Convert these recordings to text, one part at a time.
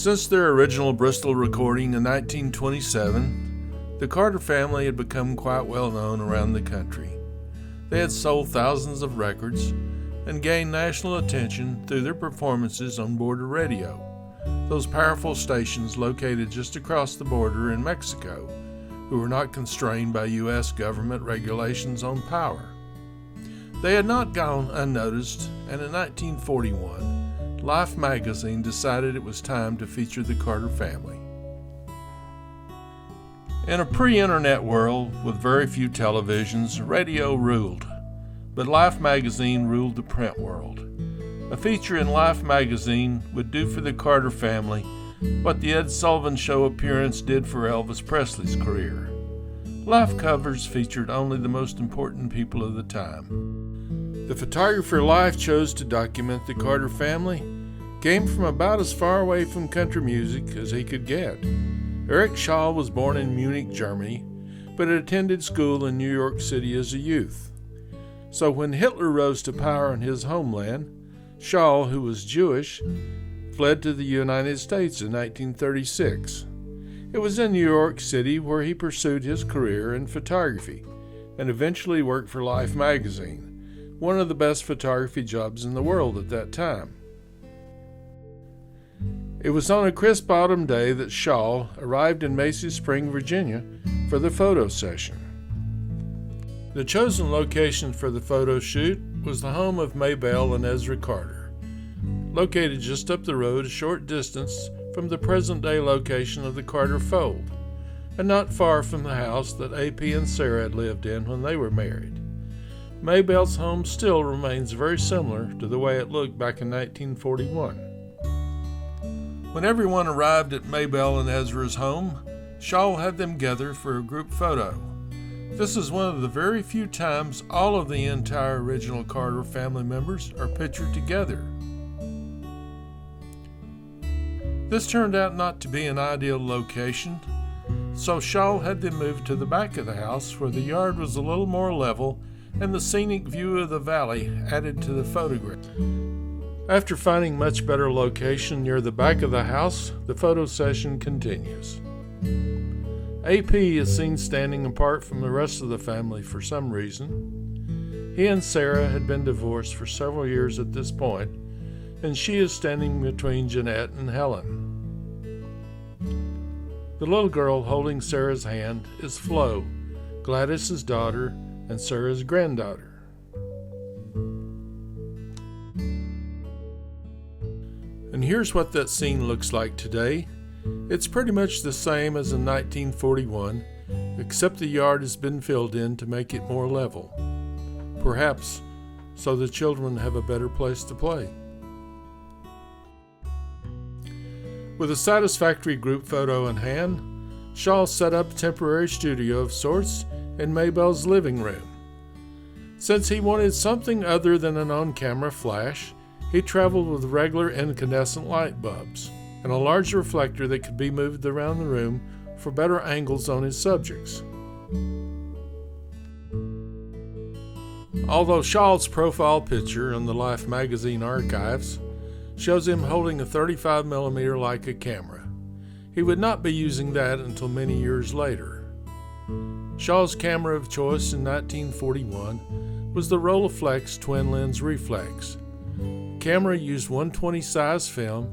Since their original Bristol recording in 1927, the Carter family had become quite well known around the country. They had sold thousands of records and gained national attention through their performances on border radio, those powerful stations located just across the border in Mexico, who were not constrained by U.S. government regulations on power. They had not gone unnoticed, and in 1941, Life magazine decided it was time to feature the Carter family. In a pre-internet world with very few televisions, radio ruled, but Life magazine ruled the print world. A feature in Life magazine would do for the Carter family what the Ed Sullivan Show appearance did for Elvis Presley's career. Life covers featured only the most important people of the time. The photographer Life chose to document the Carter family came from about as far away from country music as he could get. Eric Shaw was born in Munich, Germany, but had attended school in New York City as a youth. So when Hitler rose to power in his homeland, Shaw, who was Jewish, fled to the United States in 1936. It was in New York City where he pursued his career in photography and eventually worked for Life magazine, one of the best photography jobs in the world at that time. It was on a crisp autumn day that Shaw arrived in Macy Spring, Virginia for the photo session. The chosen location for the photo shoot was the home of Maybelle and Ezra Carter, located just up the road a short distance from the present-day location of the Carter fold, and not far from the house that A.P. and Sarah had lived in when they were married. Maybelle's home still remains very similar to the way it looked back in 1941. When everyone arrived at Maybelle and Ezra's home, Shaw had them gather for a group photo. This is one of the very few times all of the entire original Carter family members are pictured together. This turned out not to be an ideal location, so Shaw had them moved to the back of the house where the yard was a little more level and the scenic view of the valley added to the photograph. After finding much better location near the back of the house, the photo session continues. A.P. is seen standing apart from the rest of the family for some reason. He and Sarah had been divorced for several years at this point, and she is standing between Jeanette and Helen. The little girl holding Sarah's hand is Flo, Gladys's daughter and Sarah's granddaughter. And here's what that scene looks like today. It's pretty much the same as in 1941, except the yard has been filled in to make it more level. Perhaps so the children have a better place to play. With a satisfactory group photo in hand, Shaw set up a temporary studio of sorts in Maybelle's living room. Since he wanted something other than an on-camera flash, he traveled with regular incandescent light bulbs and a large reflector that could be moved around the room for better angles on his subjects. Although Shaw's profile picture in the Life magazine archives shows him holding a 35mm Leica camera, he would not be using that until many years later. Shaw's camera of choice in 1941 was the Rolleiflex twin-lens reflex. The camera used 1/20 size film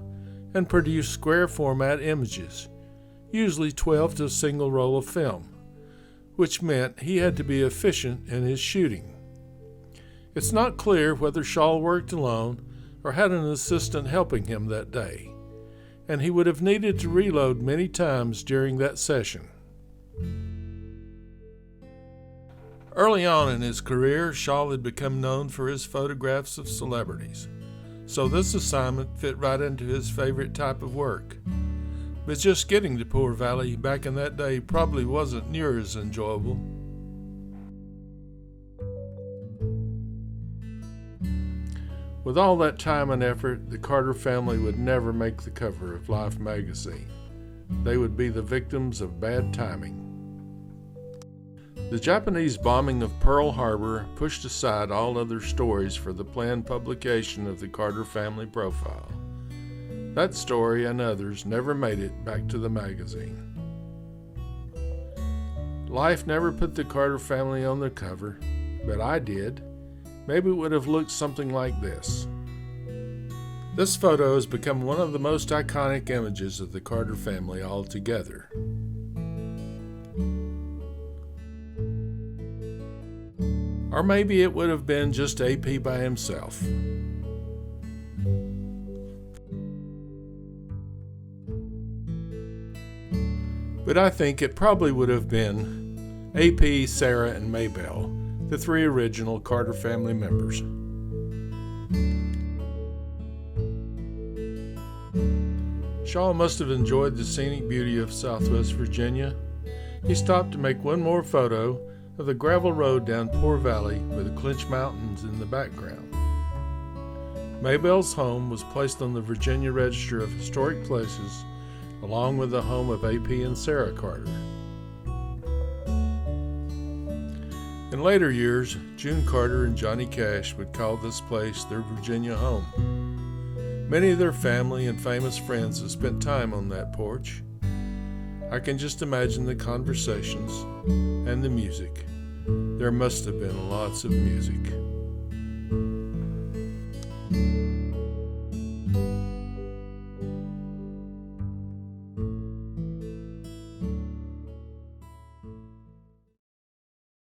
and produced square format images, usually 12 to a single roll of film, which meant he had to be efficient in his shooting. It's not clear whether Shaw worked alone or had an assistant helping him that day, and he would have needed to reload many times during that session. Early on in his career, Shaw had become known for his photographs of celebrities, so this assignment fit right into his favorite type of work. But just getting to Poor Valley back in that day probably wasn't near as enjoyable. With all that time and effort, the Carter family would never make the cover of Life magazine. They would be the victims of bad timing. The Japanese bombing of Pearl Harbor pushed aside all other stories for the planned publication of the Carter family profile. That story and others never made it back to the magazine. Life never put the Carter family on the cover, but I did. Maybe it would have looked something like this. This photo has become one of the most iconic images of the Carter family altogether. Or maybe it would have been just AP by himself. But I think it probably would have been AP, Sarah, and Maybelle, the three original Carter family members. Shaw must have enjoyed the scenic beauty of Southwest Virginia. He stopped to make one more photo of the gravel road down Poor Valley with the Clinch Mountains in the background. Maybelle's home was placed on the Virginia Register of Historic Places, along with the home of AP and Sarah Carter. In later years, June Carter and Johnny Cash would call this place their Virginia home. Many of their family and famous friends have spent time on that porch. I can just imagine the conversations and the music. There must have been lots of music.